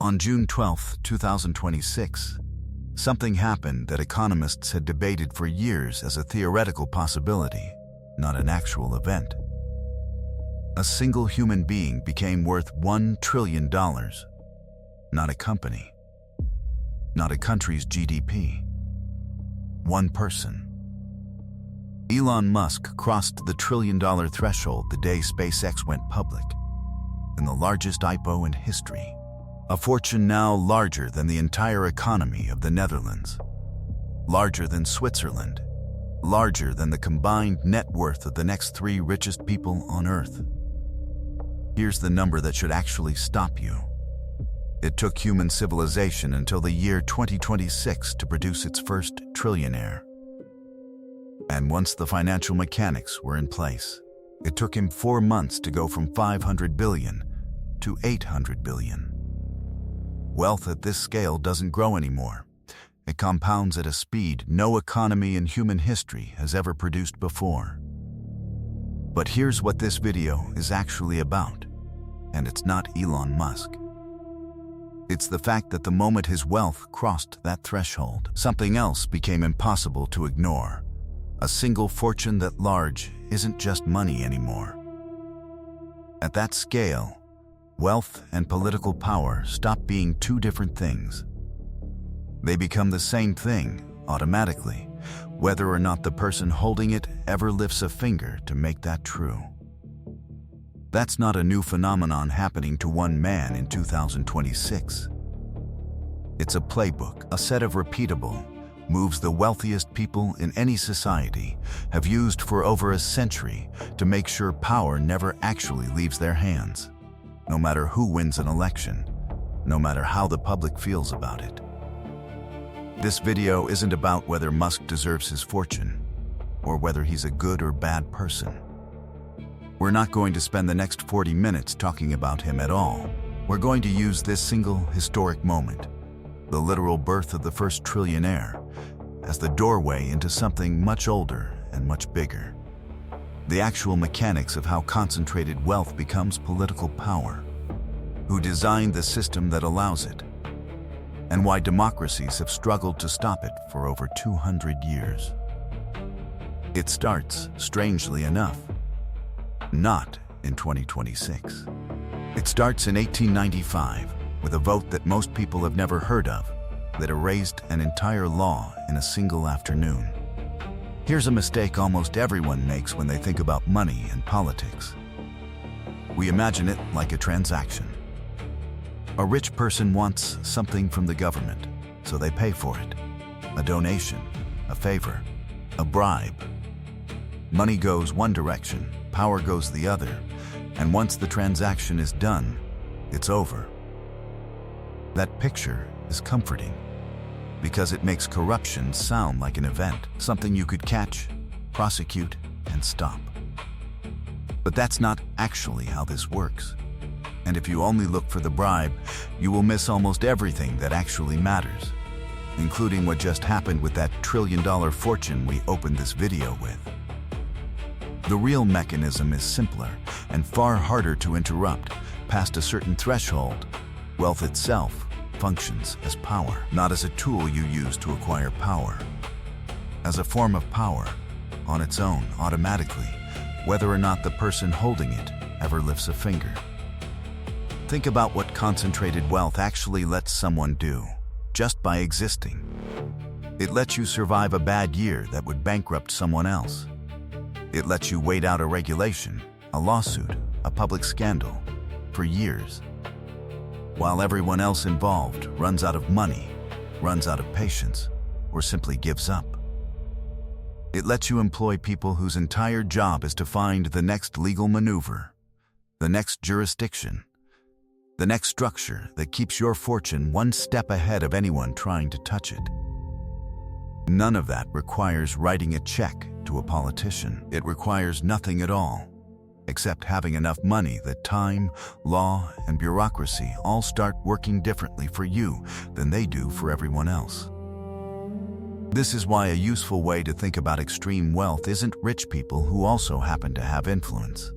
On June 12, 2026, something happened that economists had debated for years as a theoretical possibility, not an actual event. A single human being became worth $1 trillion. Not a company. Not a country's GDP. One person. Elon Musk crossed the trillion-dollar threshold the day SpaceX went public, in the largest IPO in history. A fortune now larger than the entire economy of the Netherlands, larger than Switzerland, larger than the combined net worth of the next 3 richest people on Earth. Here's the number that should actually stop you. It took human civilization until the year 2026 to produce its first trillionaire. And once the financial mechanics were in place, it took him 4 months to go from 500 billion to 800 billion. Wealth at this scale doesn't grow anymore. It compounds at a speed no economy in human history has ever produced before. But here's what this video is actually about, and it's not Elon Musk. It's the fact that the moment his wealth crossed that threshold, something else became impossible to ignore. A single fortune that large isn't just money anymore. At that scale, wealth and political power stop being 2 different things. They become the same thing automatically, whether or not the person holding it ever lifts a finger to make that true. That's not a new phenomenon happening to one man in 2026. It's a playbook, a set of repeatable moves the wealthiest people in any society have used for over a century to make sure power never actually leaves their hands, no matter who wins an election, no matter how the public feels about it. This video isn't about whether Musk deserves his fortune, or whether he's a good or bad person. We're not going to spend the next 40 minutes talking about him at all. We're going to use this single historic moment, the literal birth of the first trillionaire, as the doorway into something much older and much bigger. The actual mechanics of how concentrated wealth becomes political power, who designed the system that allows it, and why democracies have struggled to stop it for over 200 years. It starts, strangely enough, not in 2026. It starts in 1895 with a vote that most people have never heard of that erased an entire law in a single afternoon. Here's a mistake almost everyone makes when they think about money and politics. We imagine it like a transaction. A rich person wants something from the government, so they pay for it. A donation, a favor, a bribe. Money goes one direction, power goes the other, and once the transaction is done, it's over. That picture is comforting because it makes corruption sound like an event, something you could catch, prosecute, and stop. But that's not actually how this works. And if you only look for the bribe, you will miss almost everything that actually matters, including what just happened with that trillion-dollar fortune we opened this video with. The real mechanism is simpler and far harder to interrupt. Past a certain threshold, wealth itself functions as power, not as a tool you use to acquire power. As a form of power, on its own, automatically, whether or not the person holding it ever lifts a finger. Think about what concentrated wealth actually lets someone do, just by existing. It lets you survive a bad year that would bankrupt someone else. It lets you wait out a regulation, a lawsuit, a public scandal, for years, while everyone else involved runs out of money, runs out of patience, or simply gives up. It lets you employ people whose entire job is to find the next legal maneuver, the next jurisdiction, the next structure that keeps your fortune one step ahead of anyone trying to touch it. None of that requires writing a check to a politician. It requires nothing at all, except having enough money that time, law, and bureaucracy all start working differently for you than they do for everyone else. This is why a useful way to think about extreme wealth isn't rich people who also happen to have influence.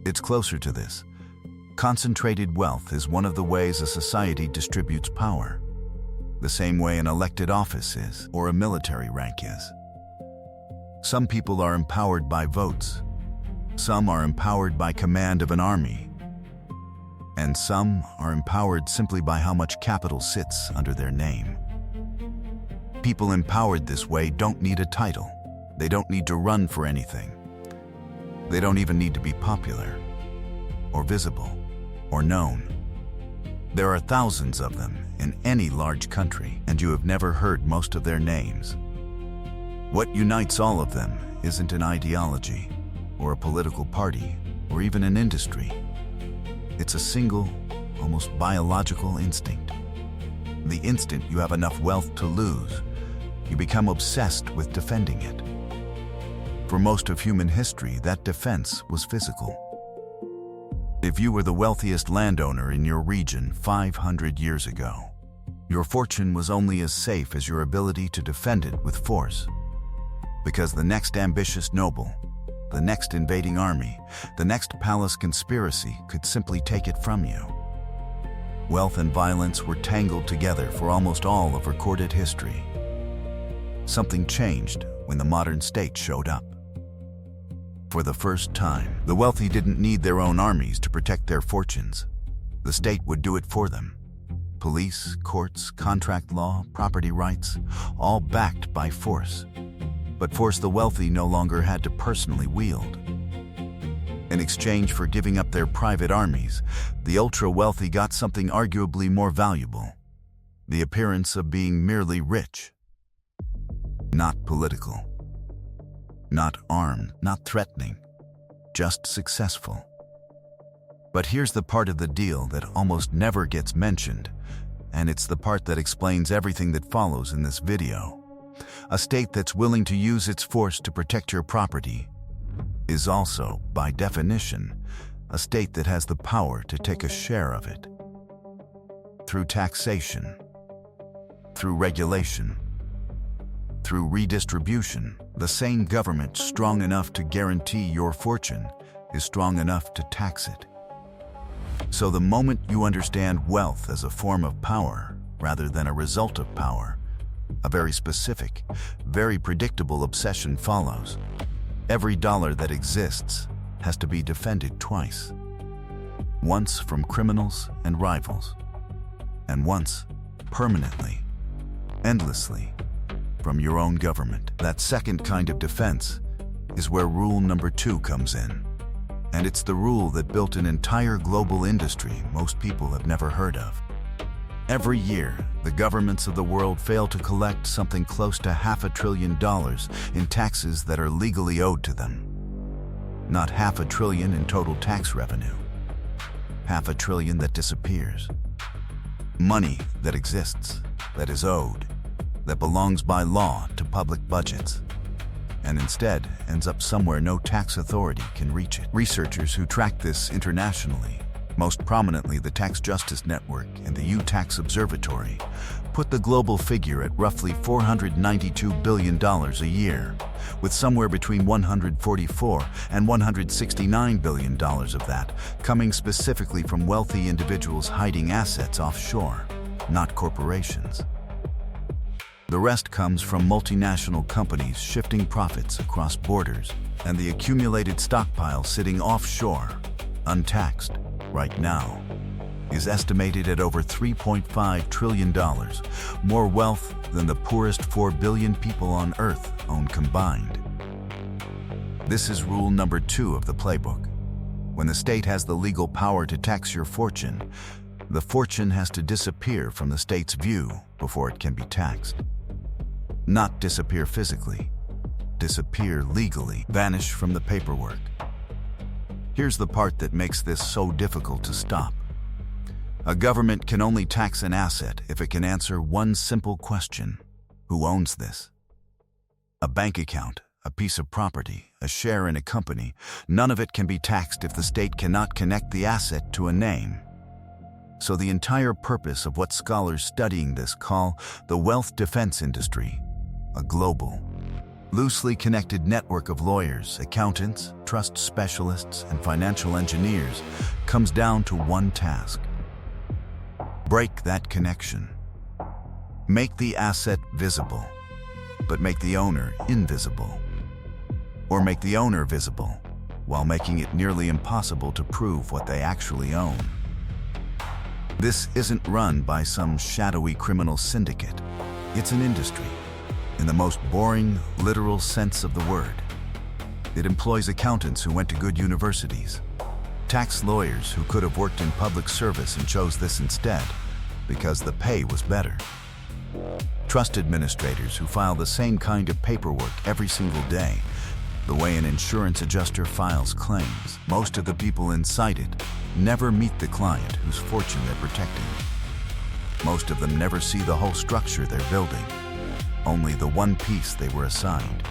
It's closer to this. Concentrated wealth is one of the ways a society distributes power, the same way an elected office is or a military rank is. Some people are empowered by votes, some are empowered by command of an army, and some are empowered simply by how much capital sits under their name. People empowered this way don't need a title. They don't need to run for anything. They don't even need to be popular, or visible, or known. There are thousands of them in any large country, and you have never heard most of their names. What unites all of them isn't an ideology, or a political party, or even an industry. It's a single, almost biological instinct. The instant you have enough wealth to lose, you become obsessed with defending it. For most of human history, that defense was physical. If you were the wealthiest landowner in your region 500 years ago, your fortune was only as safe as your ability to defend it with force. Because the next ambitious noble, the next invading army, the next palace conspiracy could simply take it from you. Wealth and violence were tangled together for almost all of recorded history. Something changed when the modern state showed up. For the first time, the wealthy didn't need their own armies to protect their fortunes. The state would do it for them. Police, courts, contract law, property rights, all backed by force. But force the wealthy no longer had to personally wield. In exchange for giving up their private armies, the ultra-wealthy got something arguably more valuable: the appearance of being merely rich. Not political. Not armed, not threatening, just successful. But here's the part of the deal that almost never gets mentioned, and it's the part that explains everything that follows in this video. A state that's willing to use its force to protect your property is also, by definition, a state that has the power to take a share of it. Through taxation, through regulation, through redistribution, the same government strong enough to guarantee your fortune is strong enough to tax it. So the moment you understand wealth as a form of power rather than a result of power, a very specific, very predictable obsession follows. Every dollar that exists has to be defended twice. Once from criminals and rivals, and once permanently, endlessly, from your own government. That second kind of defense is where rule number 2 comes in. And it's the rule that built an entire global industry most people have never heard of. Every year, the governments of the world fail to collect something close to $500 billion in taxes that are legally owed to them. Not $500 billion in total tax revenue. $500 billion that disappears. Money that exists, that is owed, that belongs by law to public budgets, and instead ends up somewhere no tax authority can reach it. Researchers who track this internationally, most prominently the Tax Justice Network and the U-Tax Observatory, put the global figure at roughly $492 billion a year, with somewhere between $144 and $169 billion of that coming specifically from wealthy individuals hiding assets offshore, not corporations. The rest comes from multinational companies shifting profits across borders and the accumulated stockpile sitting offshore, untaxed, right now, is estimated at over $3.5 trillion, more wealth than the poorest 4 billion people on Earth own combined. This is rule number 2 of the Playbook. When the state has the legal power to tax your fortune, the fortune has to disappear from the state's view before it can be taxed. Not disappear physically, disappear legally, vanish from the paperwork. Here's the part that makes this so difficult to stop. A government can only tax an asset if it can answer one simple question: who owns this? A bank account, a piece of property, a share in a company, none of it can be taxed if the state cannot connect the asset to a name. So the entire purpose of what scholars studying this call the wealth defense industry, a global, loosely connected network of lawyers, accountants, trust specialists, and financial engineers comes down to one task: break that connection. Make the asset visible, but make the owner invisible. Or make the owner visible, while making it nearly impossible to prove what they actually own. This isn't run by some shadowy criminal syndicate. It's an industry, in the most boring, literal sense of the word. It employs accountants who went to good universities, tax lawyers who could have worked in public service and chose this instead because the pay was better, trust administrators who file the same kind of paperwork every single day, the way an insurance adjuster files claims. Most of the people inside it never meet the client whose fortune they're protecting. Most of them never see the whole structure they're building, only the one piece they were assigned.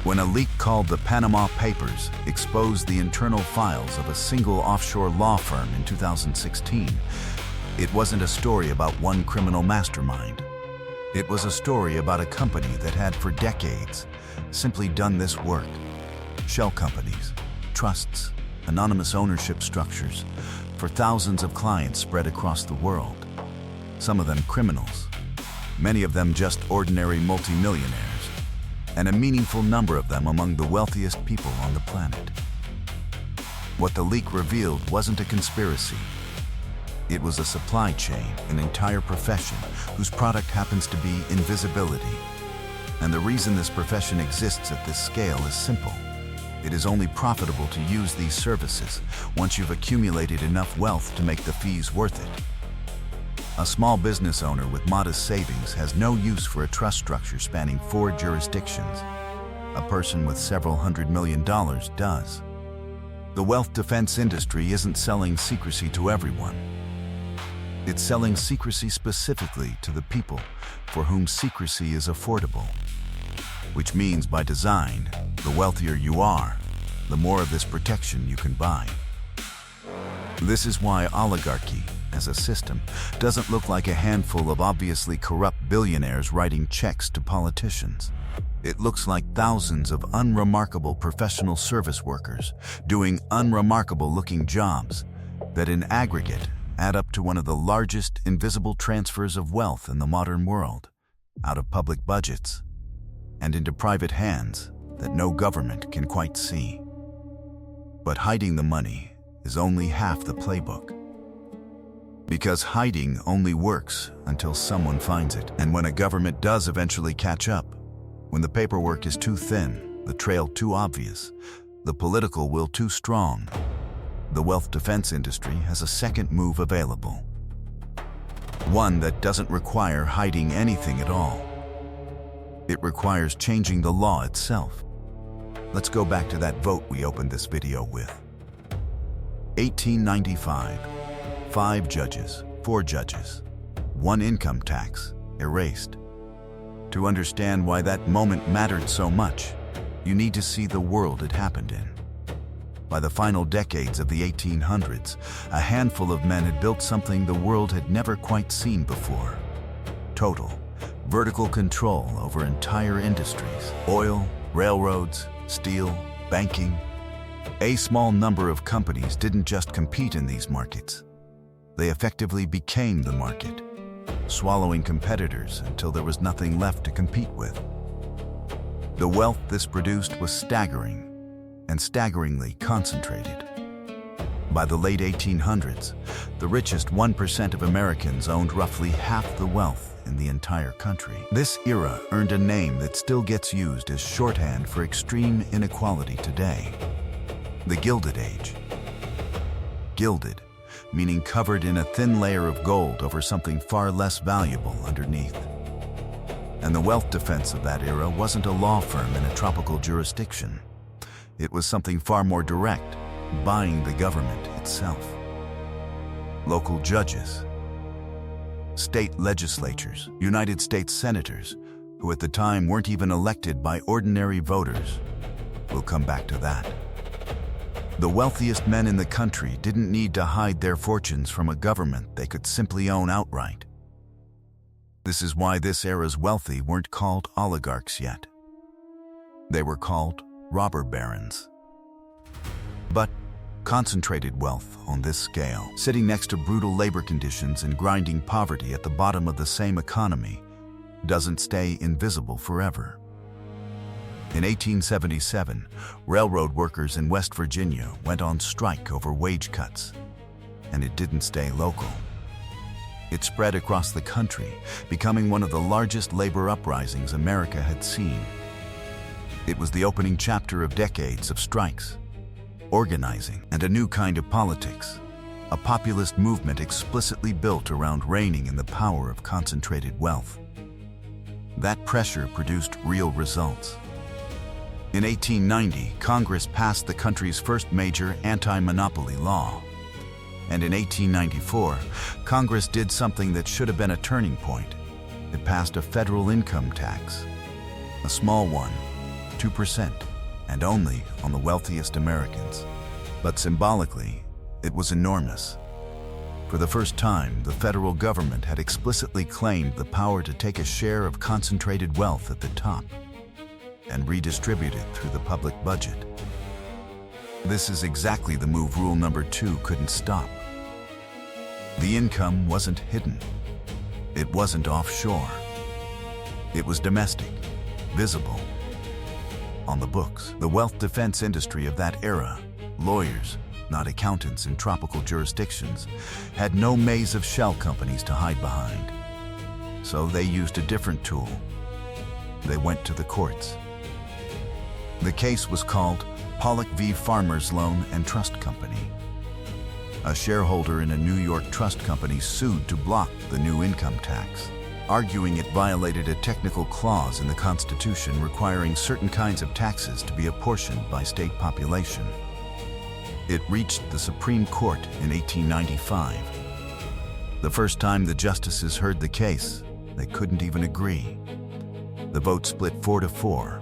When a leak called the Panama Papers exposed the internal files of a single offshore law firm in 2016, it wasn't a story about one criminal mastermind. It was a story about a company that had for decades simply done this work. Shell companies, trusts, anonymous ownership structures for thousands of clients spread across the world. Some of them criminals, many of them just ordinary multimillionaires, and a meaningful number of them among the wealthiest people on the planet. What the leak revealed wasn't a conspiracy. It was a supply chain, an entire profession whose product happens to be invisibility. And the reason this profession exists at this scale is simple. It is only profitable to use these services once you've accumulated enough wealth to make the fees worth it. A small business owner with modest savings has no use for a trust structure spanning 4 jurisdictions. A person with several $100 million does. The wealth defense industry isn't selling secrecy to everyone. It's selling secrecy specifically to the people for whom secrecy is affordable. Which means, by design, the wealthier you are, the more of this protection you can buy. This is why oligarchy, as a system, doesn't look like a handful of obviously corrupt billionaires writing checks to politicians. It looks like thousands of unremarkable professional service workers doing unremarkable-looking jobs that in aggregate add up to one of the largest invisible transfers of wealth in the modern world, out of public budgets and into private hands that no government can quite see. But hiding the money is only half the playbook. Because hiding only works until someone finds it. And when a government does eventually catch up, when the paperwork is too thin, the trail too obvious, the political will too strong, the wealth defense industry has a second move available. One that doesn't require hiding anything at all. It requires changing the law itself. Let's go back to that vote we opened this video with. 1895, 5 judges, 4 judges, 1 income tax, erased. To understand why that moment mattered so much, you need to see the world it happened in. By the final decades of the 1800s, a handful of men had built something the world had never quite seen before. Total, vertical control over entire industries: oil, railroads, steel, banking. A small number of companies didn't just compete in these markets. They effectively became the market, swallowing competitors until there was nothing left to compete with. The wealth this produced was staggering, and staggeringly concentrated. By the late 1800s, the richest 1% of Americans owned roughly half the wealth in the entire country. This era earned a name that still gets used as shorthand for extreme inequality today: the Gilded Age. Gilded, meaning covered in a thin layer of gold over something far less valuable underneath. And the wealth defense of that era wasn't a law firm in a tropical jurisdiction. It was something far more direct, buying the government itself. Local judges, state legislatures, United States senators, who at the time weren't even elected by ordinary voters. We'll come back to that. The wealthiest men in the country didn't need to hide their fortunes from a government they could simply own outright. This is why this era's wealthy weren't called oligarchs yet. They were called robber barons. But concentrated wealth on this scale, sitting next to brutal labor conditions and grinding poverty at the bottom of the same economy, doesn't stay invisible forever. In 1877, railroad workers in West Virginia went on strike over wage cuts, and it didn't stay local. It spread across the country, becoming one of the largest labor uprisings America had seen. It was the opening chapter of decades of strikes, organizing, and a new kind of politics, a populist movement explicitly built around reigning in the power of concentrated wealth. That pressure produced real results. In 1890, Congress passed the country's first major anti-monopoly law. And in 1894, Congress did something that should have been a turning point. It passed a federal income tax, a small one, 2%, and only on the wealthiest Americans. But symbolically, it was enormous. For the first time, the federal government had explicitly claimed the power to take a share of concentrated wealth at the top and redistribute it through the public budget. This is exactly the move rule number 2 couldn't stop. The income wasn't hidden. It wasn't offshore. It was domestic, visible, on the books. The wealth defense industry of that era, lawyers, not accountants in tropical jurisdictions, had no maze of shell companies to hide behind. So they used a different tool. They went to the courts. The case was called Pollock v. Farmers Loan and Trust Company. A shareholder in a New York trust company sued to block the new income tax, arguing it violated a technical clause in the Constitution requiring certain kinds of taxes to be apportioned by state population. It reached the Supreme Court in 1895. The first time the justices heard the case, they couldn't even agree. The vote split 4-4,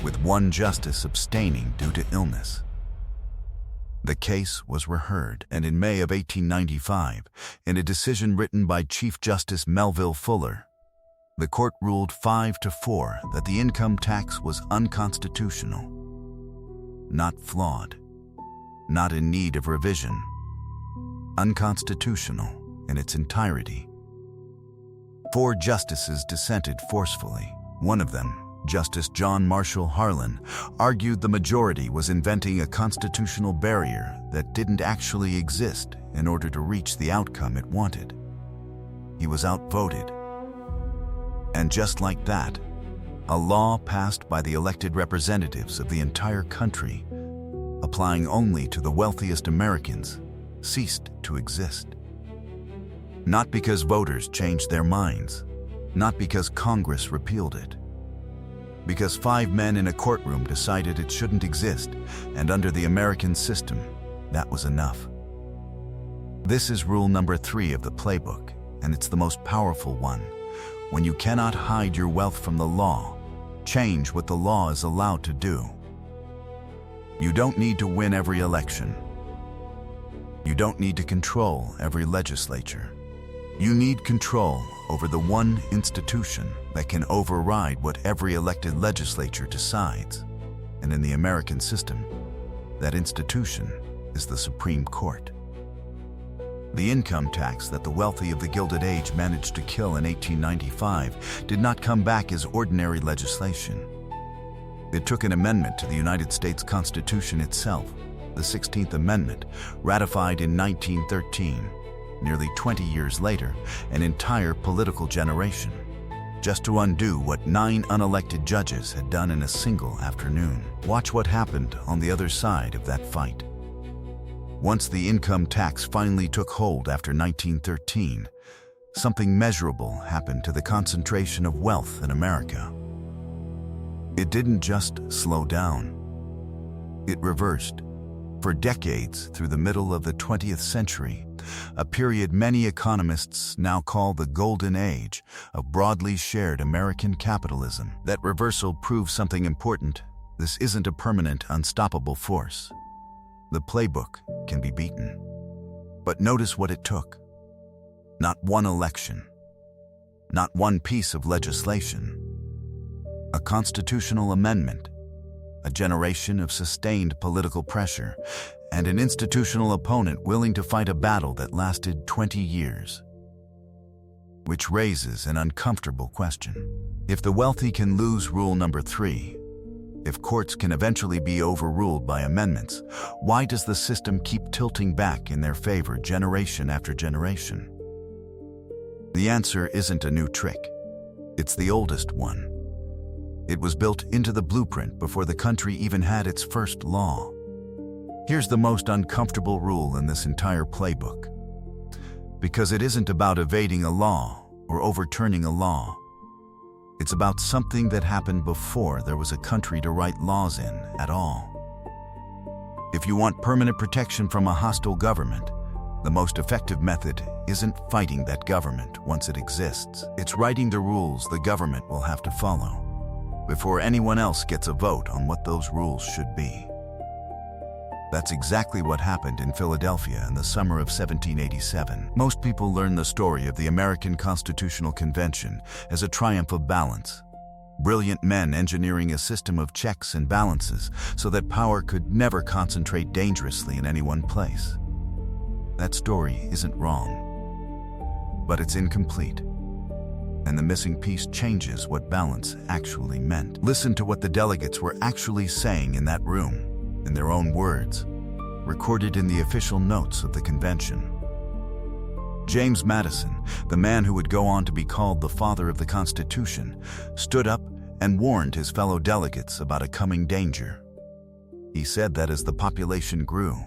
with one justice abstaining due to illness. The case was reheard, and in May of 1895, in a decision written by Chief Justice Melville Fuller, the court ruled 5-4 that the income tax was unconstitutional, not flawed, not in need of revision, unconstitutional in its entirety. 4 justices dissented forcefully. One of them, Justice John Marshall Harlan, argued the majority was inventing a constitutional barrier that didn't actually exist in order to reach the outcome it wanted. He was outvoted. And just like that, a law passed by the elected representatives of the entire country, applying only to the wealthiest Americans, ceased to exist. Not because voters changed their minds, not because Congress repealed it, because 5 men in a courtroom decided it shouldn't exist, and under the American system, that was enough. This is rule number 3 of the Playbook, and it's the most powerful one. When you cannot hide your wealth from the law, change what the law is allowed to do. You don't need to win every election. You don't need to control every legislature. You need control over the one institution that can override what every elected legislature decides. And in the American system, that institution is the Supreme Court. The income tax that the wealthy of the Gilded Age managed to kill in 1895 did not come back as ordinary legislation. It took an amendment to the United States Constitution itself, the 16th Amendment, ratified in 1913. Nearly 20 years later, an entire political generation, just to undo what 9 unelected judges had done in a single afternoon. Watch what happened on the other side of that fight. Once the income tax finally took hold after 1913, something measurable happened to the concentration of wealth in America. It didn't just slow down. It reversed. For decades through the middle of the 20th century, a period many economists now call the Golden Age of broadly shared American capitalism. That reversal proves something important. This isn't a permanent, unstoppable force. The Playbook can be beaten. But notice what it took. Not one election. Not one piece of legislation. A constitutional amendment a generation of sustained political pressure, and an institutional opponent willing to fight a battle that lasted 20 years. Which raises an uncomfortable question. If the wealthy can lose rule number 3, if courts can eventually be overruled by amendments, why does the system keep tilting back in their favor generation after generation? The answer isn't a new trick. It's the oldest one. It was built into the blueprint before the country even had its first law. Here's the most uncomfortable rule in this entire playbook. Because it isn't about evading a law or overturning a law. It's about something that happened before there was a country to write laws in at all. If you want permanent protection from a hostile government, the most effective method isn't fighting that government once it exists. It's writing the rules the government will have to follow before anyone else gets a vote on what those rules should be. That's exactly what happened in Philadelphia in the summer of 1787. Most people learn the story of the American Constitutional Convention as a triumph of balance. Brilliant men engineering a system of checks and balances so that power could never concentrate dangerously in any one place. That story isn't wrong, but it's incomplete. And the missing piece changes what balance actually meant. Listen to what the delegates were actually saying in that room, in their own words, recorded in the official notes of the convention. James Madison, the man who would go on to be called the father of the Constitution, stood up and warned his fellow delegates about a coming danger. He said that as the population grew,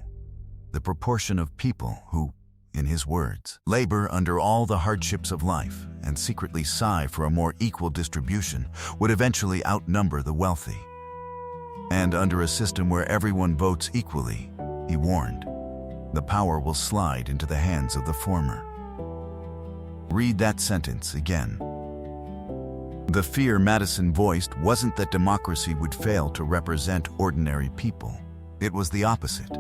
the proportion of people who, in his words, labor under all the hardships of life and secretly sigh for a more equal distribution would eventually outnumber the wealthy. And under a system where everyone votes equally, he warned, the power will slide into the hands of the former. Read that sentence again. The fear Madison voiced wasn't that democracy would fail to represent ordinary people. It was the opposite,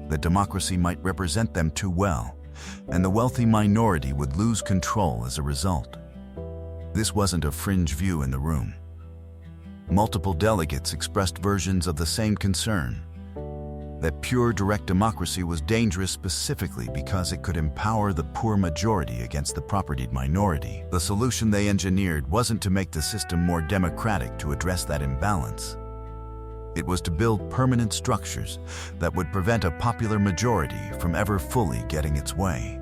that democracy might represent them too well, and the wealthy minority would lose control as a result. This wasn't a fringe view in the room. Multiple delegates expressed versions of the same concern, that pure direct democracy was dangerous specifically because it could empower the poor majority against the propertied minority. The solution they engineered wasn't to make the system more democratic to address that imbalance. It was to build permanent structures that would prevent a popular majority from ever fully getting its way.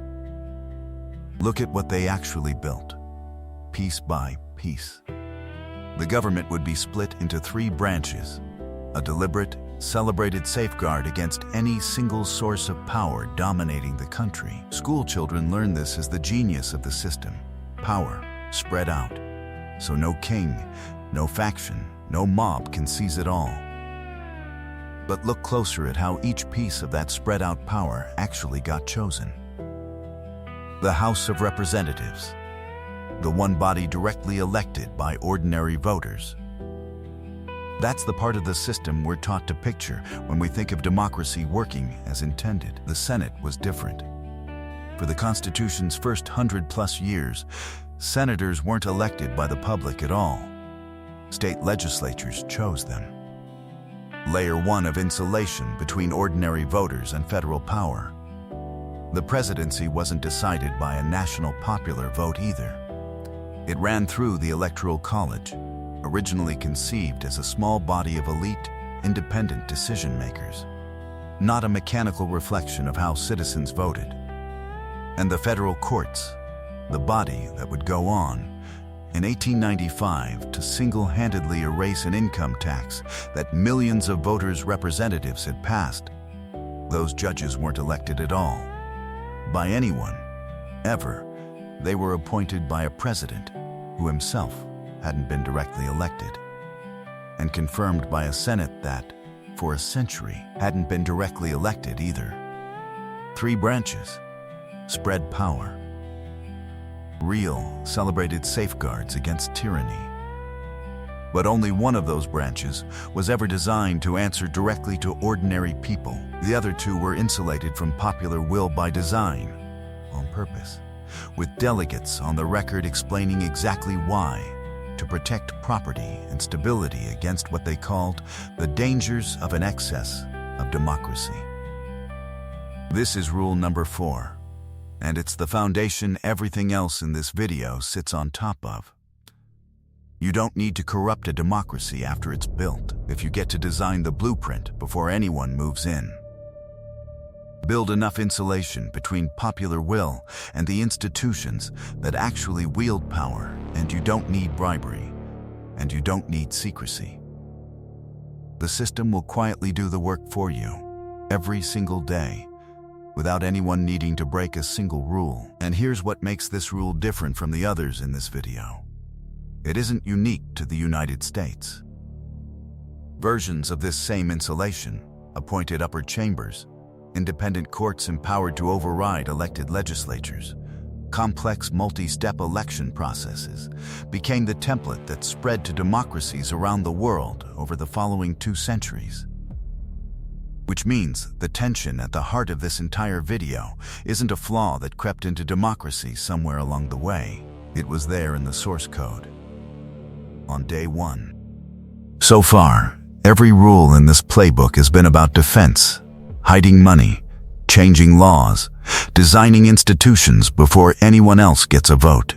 Look at what they actually built, piece by piece. The government would be split into 3 branches, a deliberate, celebrated safeguard against any single source of power dominating the country. School children learn this as the genius of the system, power spread out. So no king, no faction, no mob can seize it all. But look closer at how each piece of that spread out power actually got chosen. The House of Representatives, the one body directly elected by ordinary voters. That's the part of the system we're taught to picture when we think of democracy working as intended. The Senate was different. For the Constitution's first 100+ years, senators weren't elected by the public at all. State legislatures chose them. Layer 1 of insulation between ordinary voters and federal power. The presidency wasn't decided by a national popular vote either. It ran through the Electoral College, originally conceived as a small body of elite, independent decision-makers, not a mechanical reflection of how citizens voted. And the federal courts, the body that would go on, in 1895 to single-handedly erase an income tax that millions of voters' representatives had passed. Those judges weren't elected at all, by anyone, ever. They were appointed by a president who himself hadn't been directly elected, and confirmed by a Senate that, for a century, hadn't been directly elected either. 3 branches, spread power. Real, celebrated safeguards against tyranny. But only one of those branches was ever designed to answer directly to ordinary people. The other 2 were insulated from popular will by design, on purpose, with delegates on the record explaining exactly why. to protect property and stability against what they called the dangers of an excess of democracy. This is rule number 4, and it's the foundation everything else in this video sits on top of. You don't need to corrupt a democracy after it's built if you get to design the blueprint before anyone moves in. Build enough insulation between popular will and the institutions that actually wield power, and you don't need bribery, and you don't need secrecy. The system will quietly do the work for you every single day, without anyone needing to break a single rule. And here's what makes this rule different from the others in this video. It isn't unique to the United States. Versions of this same insulation, appointed upper chambers, independent courts empowered to override elected legislatures, complex multi-step election processes, became the template that spread to democracies around the world over the following 2 centuries. Which means the tension at the heart of this entire video isn't a flaw that crept into democracy somewhere along the way. It was there in the source code. On day 1. So far, every rule in this playbook has been about defense, hiding money, changing laws, designing institutions before anyone else gets a vote.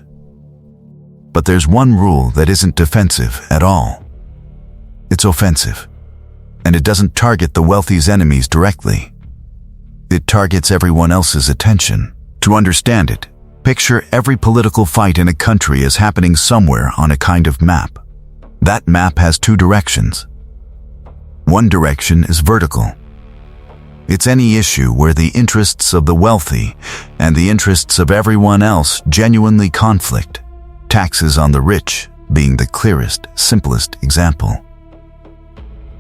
But there's one rule that isn't defensive at all. It's offensive. And it doesn't target the wealthy's enemies directly. It targets everyone else's attention. To understand it, picture every political fight in a country as happening somewhere on a kind of map. That map has 2 directions. One direction is vertical. It's any issue where the interests of the wealthy and the interests of everyone else genuinely conflict, taxes on the rich being the clearest, simplest example.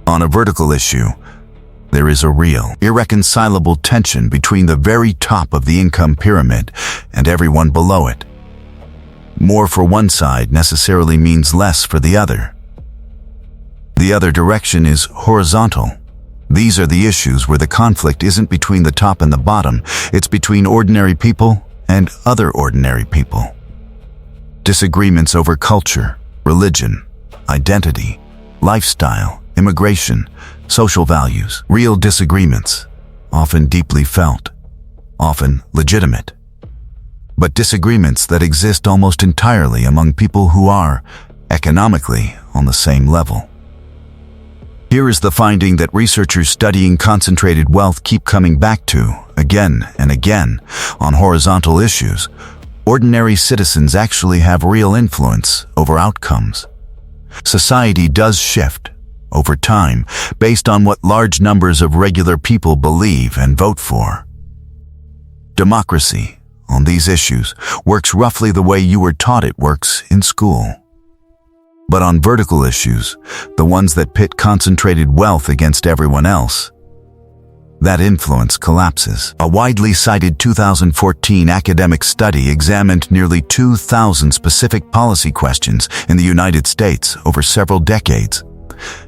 On a vertical issue, there is a real, irreconcilable tension between the very top of the income pyramid and everyone below it. More for one side necessarily means less for the other. The other direction is horizontal. These are the issues where the conflict isn't between the top and the bottom, it's between ordinary people and other ordinary people. Disagreements over culture, religion, identity, lifestyle, immigration, social values. Real disagreements, often deeply felt, often legitimate. But disagreements that exist almost entirely among people who are, economically, on the same level. Here is the finding that researchers studying concentrated wealth keep coming back to, again and again, on horizontal issues. Ordinary citizens actually have real influence over outcomes. Society does shift, over time, based on what large numbers of regular people believe and vote for. Democracy, on these issues, works roughly the way you were taught it works in school. But on vertical issues, the ones that pit concentrated wealth against everyone else, that influence collapses. A widely cited 2014 academic study examined nearly 2,000 specific policy questions in the United States over several decades,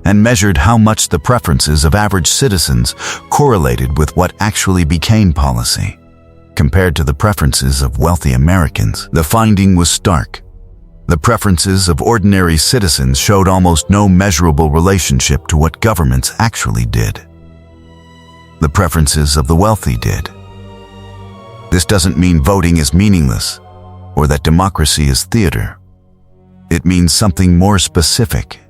and measured how much the preferences of average citizens correlated with what actually became policy, compared to the preferences of wealthy Americans. The finding was stark. The preferences of ordinary citizens showed almost no measurable relationship to what governments actually did. The preferences of the wealthy did. This doesn't mean voting is meaningless, or that democracy is theater. It means something more specific,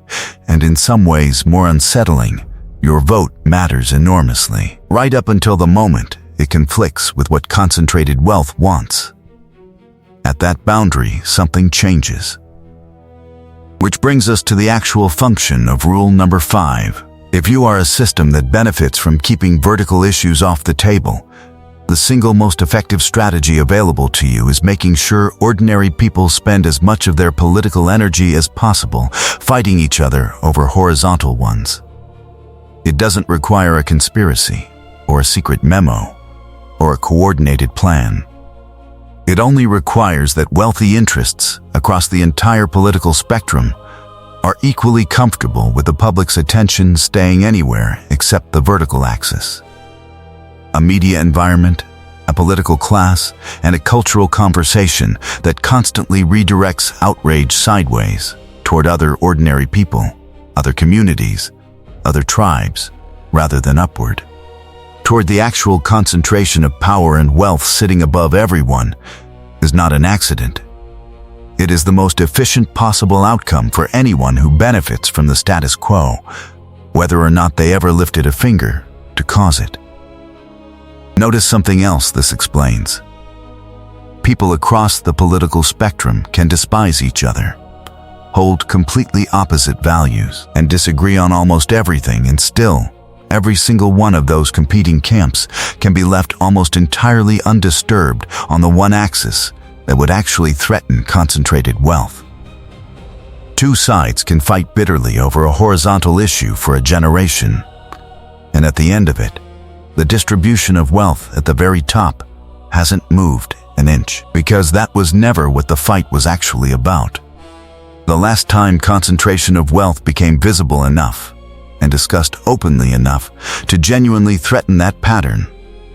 and in some ways more unsettling. Your vote matters enormously, right up until the moment it conflicts with what concentrated wealth wants. At that boundary, something changes. Which brings us to the actual function of rule number 5. If you are a system that benefits from keeping vertical issues off the table, the single most effective strategy available to you is making sure ordinary people spend as much of their political energy as possible fighting each other over horizontal ones. It doesn't require a conspiracy, or a secret memo, or a coordinated plan. It only requires that wealthy interests across the entire political spectrum are equally comfortable with the public's attention staying anywhere except the vertical axis. A media environment, a political class, and a cultural conversation that constantly redirects outrage sideways toward other ordinary people, other communities, other tribes, rather than upward, toward the actual concentration of power and wealth sitting above everyone, is not an accident. It is the most efficient possible outcome for anyone who benefits from the status quo, whether or not they ever lifted a finger to cause it. Notice something else this explains. People across the political spectrum can despise each other, hold completely opposite values, and disagree on almost everything, and still, every single one of those competing camps can be left almost entirely undisturbed on the one axis that would actually threaten concentrated wealth. Two sides can fight bitterly over a horizontal issue for a generation, and at the end of it, the distribution of wealth at the very top hasn't moved an inch, because that was never what the fight was actually about. The last time concentration of wealth became visible enough and discussed openly enough to genuinely threaten that pattern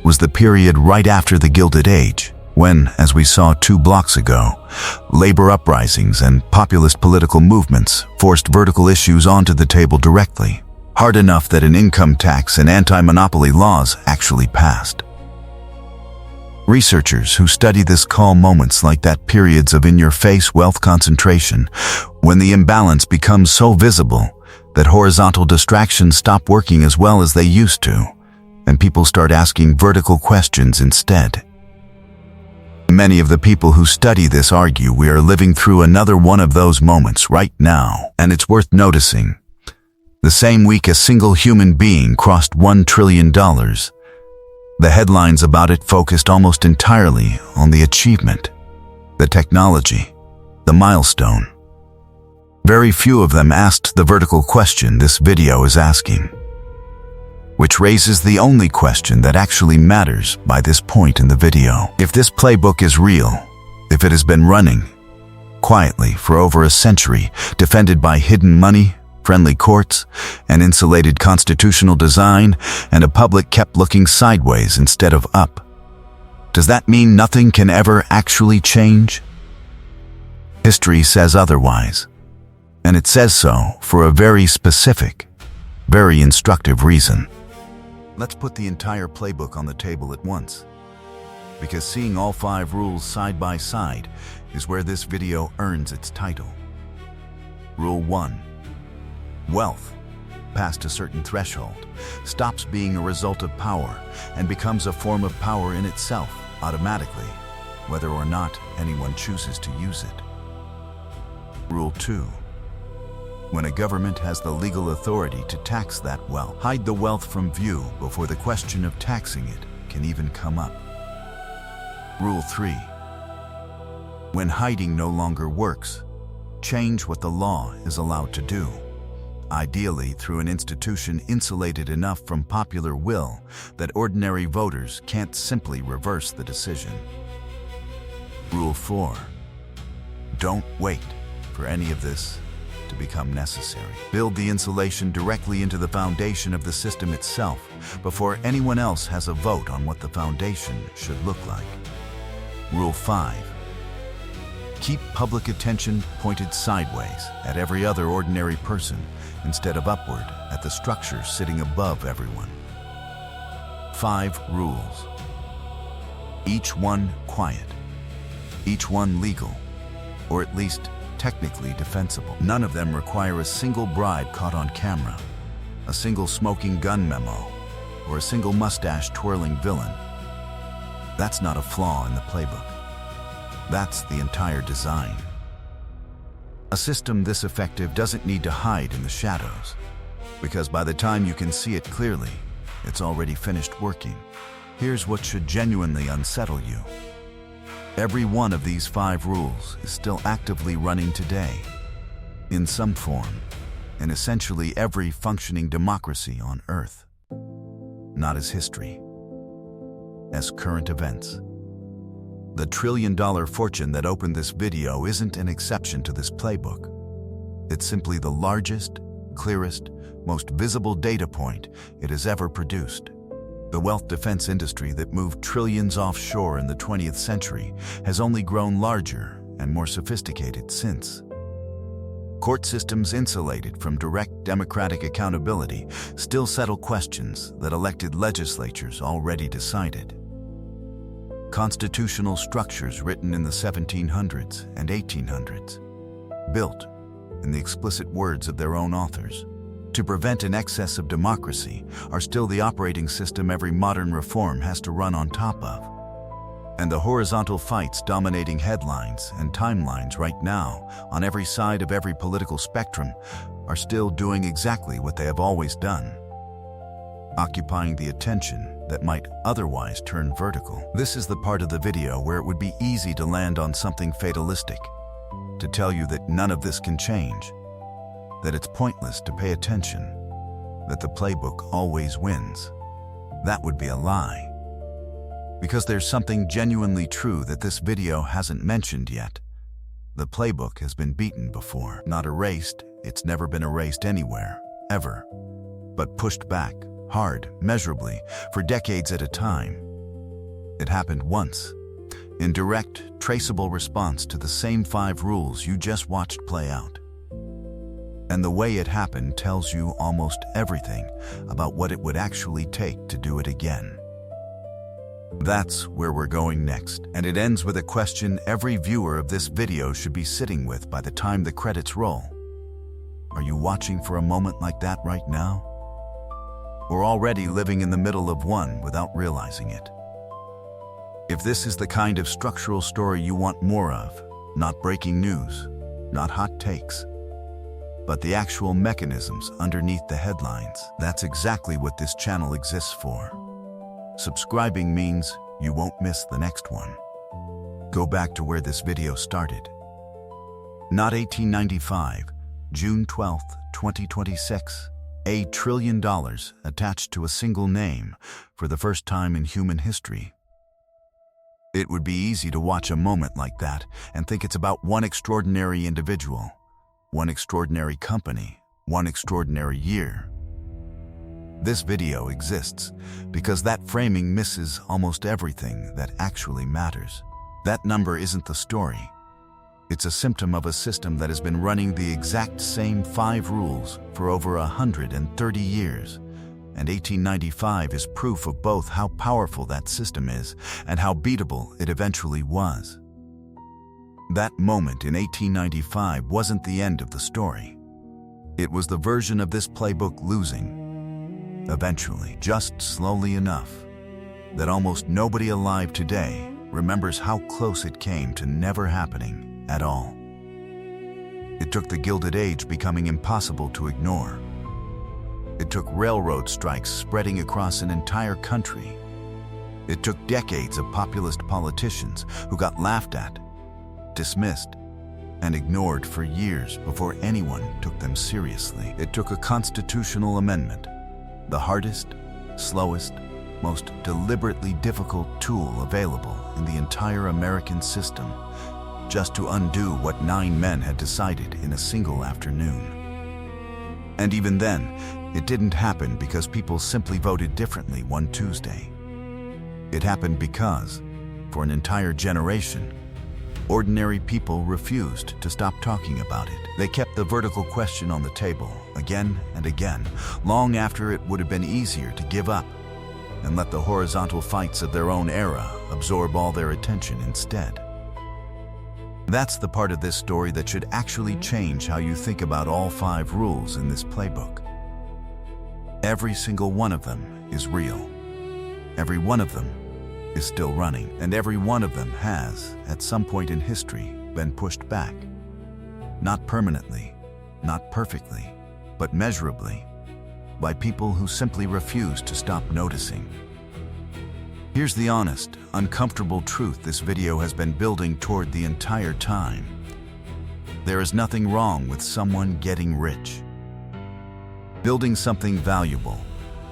was the period right after the Gilded Age, when, as we saw 2 blocks ago, labor uprisings and populist political movements forced vertical issues onto the table directly, hard enough that an income tax and anti-monopoly laws actually passed. Researchers who study this call moments like that periods of in-your-face wealth concentration, when the imbalance becomes so visible that horizontal distractions stop working as well as they used to, and people start asking vertical questions instead. Many of the people who study this argue we are living through another one of those moments right now, and it's worth noticing. The same week a single human being crossed $1 trillion, the headlines about it focused almost entirely on the achievement, the technology, the milestone. Very few of them asked the vertical question this video is asking, which raises the only question that actually matters by this point in the video. If this playbook is real, if it has been running quietly for over a century, defended by hidden money, friendly courts, an insulated constitutional design, and a public kept looking sideways instead of up, does that mean nothing can ever actually change? History says otherwise, and it says so for a very specific, very instructive reason. Let's put the entire playbook on the table at once, because seeing all 5 rules side by side is where this video earns its title. Rule 1. Wealth, past a certain threshold, stops being a result of power and becomes a form of power in itself automatically, whether or not anyone chooses to use it. Rule 2. When a government has the legal authority to tax that wealth, hide the wealth from view before the question of taxing it can even come up. Rule 3. When hiding no longer works, change what the law is allowed to do, ideally through an institution insulated enough from popular will that ordinary voters can't simply reverse the decision. Rule 4. Don't wait for any of this to become necessary. Build the insulation directly into the foundation of the system itself before anyone else has a vote on what the foundation should look like. Rule 5. Keep public attention pointed sideways at every other ordinary person instead of upward at the structure sitting above everyone. 5 rules. Each one quiet. Each one legal, or at least technically defensible. None of them require a single bribe caught on camera, a single smoking gun memo, or a single mustache-twirling villain. That's not a flaw in the playbook. That's the entire design. A system this effective doesn't need to hide in the shadows, because by the time you can see it clearly, it's already finished working. Here's what should genuinely unsettle you. Every one of these 5 rules is still actively running today, in some form, in essentially every functioning democracy on Earth. Not as history, as current events. The $1 trillion fortune that opened this video isn't an exception to this playbook. It's simply the largest, clearest, most visible data point it has ever produced. The wealth defense industry that moved trillions offshore in the 20th century has only grown larger and more sophisticated since. Court systems insulated from direct democratic accountability still settle questions that elected legislatures already decided. Constitutional structures written in the 1700s and 1800s, built, in the explicit words of their own authors, to prevent an excess of democracy, are still the operating system every modern reform has to run on top of. And the horizontal fights dominating headlines and timelines right now, on every side of every political spectrum, are still doing exactly what they have always done, occupying the attention that might otherwise turn vertical. This is the part of the video where it would be easy to land on something fatalistic, to tell you that none of this can change, that it's pointless to pay attention, that the playbook always wins. That would be a lie. Because there's something genuinely true that this video hasn't mentioned yet. The playbook has been beaten before. Not erased, it's never been erased anywhere, ever. But pushed back, hard, measurably, for decades at a time. It happened once, in direct, traceable response to the same 5 rules you just watched play out. And the way it happened tells you almost everything about what it would actually take to do it again. That's where we're going next, and it ends with a question every viewer of this video should be sitting with by the time the credits roll. Are you watching for a moment like that right now? Or already living in the middle of one without realizing it? If this is the kind of structural story you want more of, not breaking news, not hot takes, but the actual mechanisms underneath the headlines, that's exactly what this channel exists for. Subscribing means you won't miss the next one. Go back to where this video started. Not 1895, June 12th, 2026. $1 trillion attached to a single name for the first time in human history. It would be easy to watch a moment like that and think it's about one extraordinary individual, one extraordinary company, one extraordinary year. This video exists because that framing misses almost everything that actually matters. That number isn't the story. It's a symptom of a system that has been running the exact same 5 rules for over 130 years, and 1895 is proof of both how powerful that system is and how beatable it eventually was. That moment in 1895 wasn't the end of the story. It was the version of this playbook losing, eventually, just slowly enough, that almost nobody alive today remembers how close it came to never happening at all. It took the Gilded Age becoming impossible to ignore. It took railroad strikes spreading across an entire country. It took decades of populist politicians who got laughed at, dismissed, and ignored for years before anyone took them seriously. It took a constitutional amendment, the hardest, slowest, most deliberately difficult tool available in the entire American system, just to undo what 9 men had decided in a single afternoon. And even then, it didn't happen because people simply voted differently one Tuesday. It happened because, for an entire generation, ordinary people refused to stop talking about it. They kept the vertical question on the table again and again, long after it would have been easier to give up and let the horizontal fights of their own era absorb all their attention instead. That's the part of this story that should actually change how you think about all 5 rules in this playbook. Every single one of them is real. Every one of them is still running, and every one of them has, at some point in history, been pushed back. Not permanently, not perfectly, but measurably, by people who simply refuse to stop noticing. Here's the honest, uncomfortable truth this video has been building toward the entire time. There is nothing wrong with someone getting rich. Building something valuable,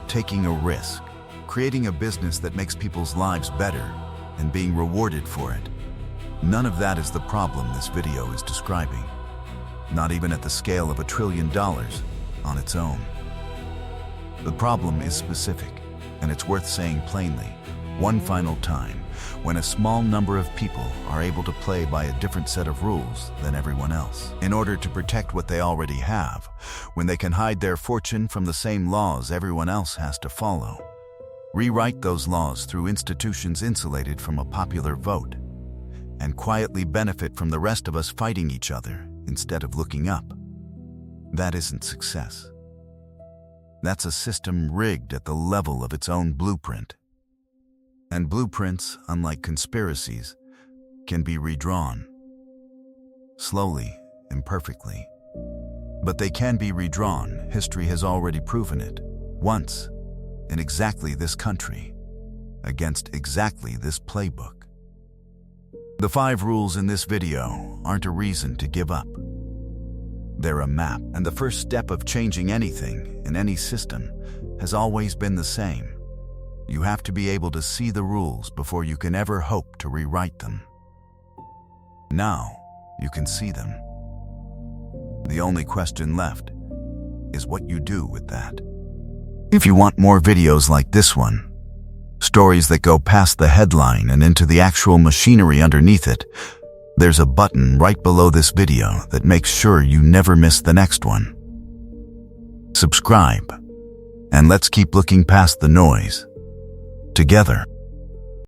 taking a risk, creating a business that makes people's lives better, and being rewarded for it. None of that is the problem this video is describing. Not even at the scale of $1 trillion on its own. The problem is specific, and it's worth saying plainly, one final time, when a small number of people are able to play by a different set of rules than everyone else, in order to protect what they already have, when they can hide their fortune from the same laws everyone else has to follow. Rewrite those laws through institutions insulated from a popular vote, and quietly benefit from the rest of us fighting each other instead of looking up. That isn't success. That's a system rigged at the level of its own blueprint. And blueprints, unlike conspiracies, can be redrawn. Slowly, imperfectly. But they can be redrawn. History has already proven it. Once, in exactly this country, against exactly this playbook. The 5 rules in this video aren't a reason to give up. They're a map, and the first step of changing anything in any system has always been the same. You have to be able to see the rules before you can ever hope to rewrite them. Now, you can see them. The only question left is what you do with that. If you want more videos like this one, stories that go past the headline and into the actual machinery underneath it, there's a button right below this video that makes sure you never miss the next one. Subscribe, and let's keep looking past the noise together.